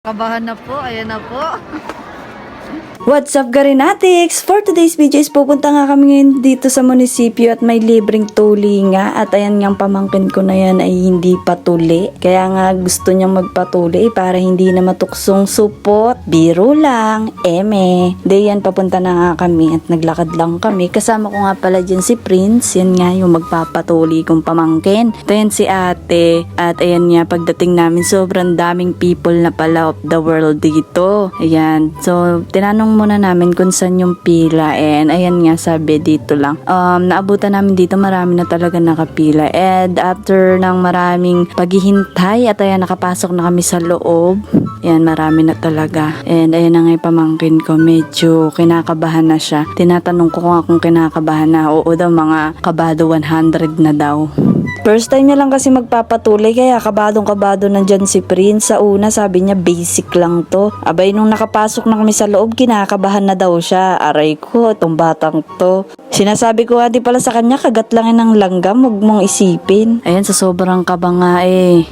Kabahan na po, ayan na po. What's up, Garinatics? For today's video is pupunta nga kami ngayon dito sa munisipyo at may libreng tuli nga. At ayan nga, pamangkin ko na yan ay hindi patuli. Kaya nga gusto niyang magpatuli para hindi na matuksong supot. Biro lang, eme. Di yan, papunta na nga kami at naglakad lang kami. Kasama ko nga pala dyan si Prince. Yan nga yung magpapatuli kong pamangkin. Ito yan si ate. At ayan nga, pagdating namin sobrang daming people na pala of the world dito. Ayan. So, tinanong muna namin kung saan yung pila, and ayan nga, sabi dito lang. Naabutan namin dito, marami na talaga nakapila, and after ng maraming paghihintay at ayan, nakapasok na kami sa loob. Ayan, marami na talaga, and ayan na nga yung pamangkin ko, medyo kinakabahan na siya. Tinatanong ko kung kinakabahan na. Oo daw, mga kabado 100 na daw. First time niya lang kasi magpapatuloy, kaya kabadong-kabado nandyan si Prince. Sa una, sabi niya basic lang to. Abay, nung nakapasok na kami sa loob, kinakabahan na daw siya. Aray ko, itong batang to. Sinasabi ko di pala sa kanya, kagat lang ng langgam, huwag mong isipin. Ayan, sa sobrang kaba nga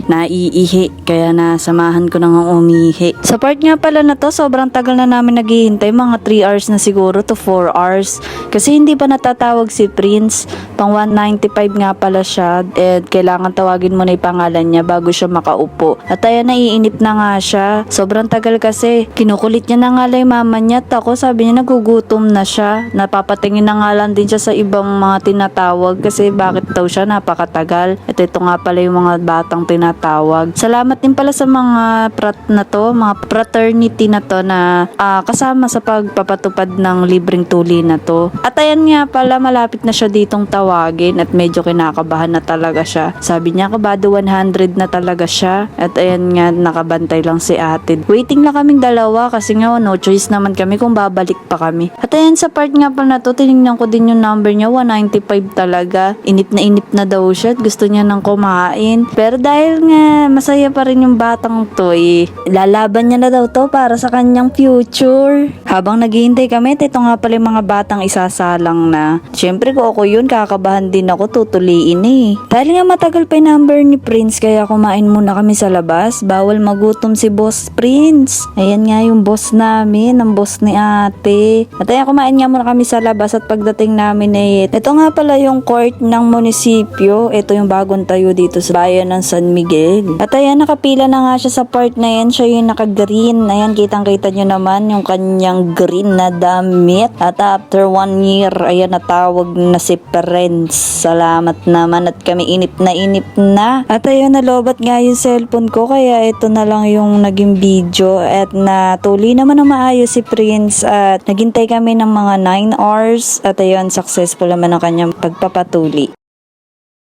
naiihi, kaya nasamahan ko nang umihi. Sa part nga pala na to, sobrang tagal na namin naghihintay, mga 3 hours na siguro to 4 hours. Kasi hindi pa natatawag si Prince, pang 195 nga pala siya, and kailangan tawagin mo na yung pangalan niya bago siya makaupo. At ayan, naiinip na nga siya. Sobrang tagal kasi, kinukulit niya na nga lang yung mama niya, at ako sabi niya nagugutom na siya, napapatingin na nga lang din siya sa ibang mga tinatawag kasi bakit daw siya napakatagal. At ito nga pala yung mga batang tinatawag. Salamat din pala sa mga na to, mga fraternity na to na kasama sa pagpapatupad ng libreng tuli na to. At ayan nga pala, malapit na siya ditong tawagin at medyo kinakabahan na talaga siya. Sabi niya kabado 100 na talaga siya. At ayan nga, nakabantay lang si ate. Waiting lang kaming dalawa kasi nga no choice naman kami kung babalik pa kami. At ayan, sa part nga pala na to, tinignan ko din yung number niya, 195 talaga. Inip na daw siya at gusto niya nang kumain. Pero dahil nga masaya pa rin yung batang to, lalaban niya na daw to para sa kanyang future. Habang naghihintay kami, ito nga pala yung mga batang isasalang na. Siyempre ko ako yun, kakabahan din ako, tutuliin Dahil nga matagal pa yung number ni Prince, kaya kumain muna kami sa labas. Bawal magutom si Boss Prince. Ayan nga yung boss namin, ang boss ni ate. At ayan, kumain nga muna kami sa labas at pagdating namin ito nga pala yung court ng munisipyo. Ito yung bagong tayo dito sa bayan ng San Miguel. At ayan, nakapila na nga siya sa part na yan. Siya yung naka-green. Ayan, kitang-kita nyo naman yung kanyang green na damit. At after 1 year, ayan, natawag na si Prince. Salamat naman at kami inip na. At ayun, nalobat nga yung cellphone ko, kaya ito na lang yung naging video. At natuli naman na maayos si Prince at naghintay kami ng mga 9 hours. At ayun, successful naman ang kanyang pagpapatuli.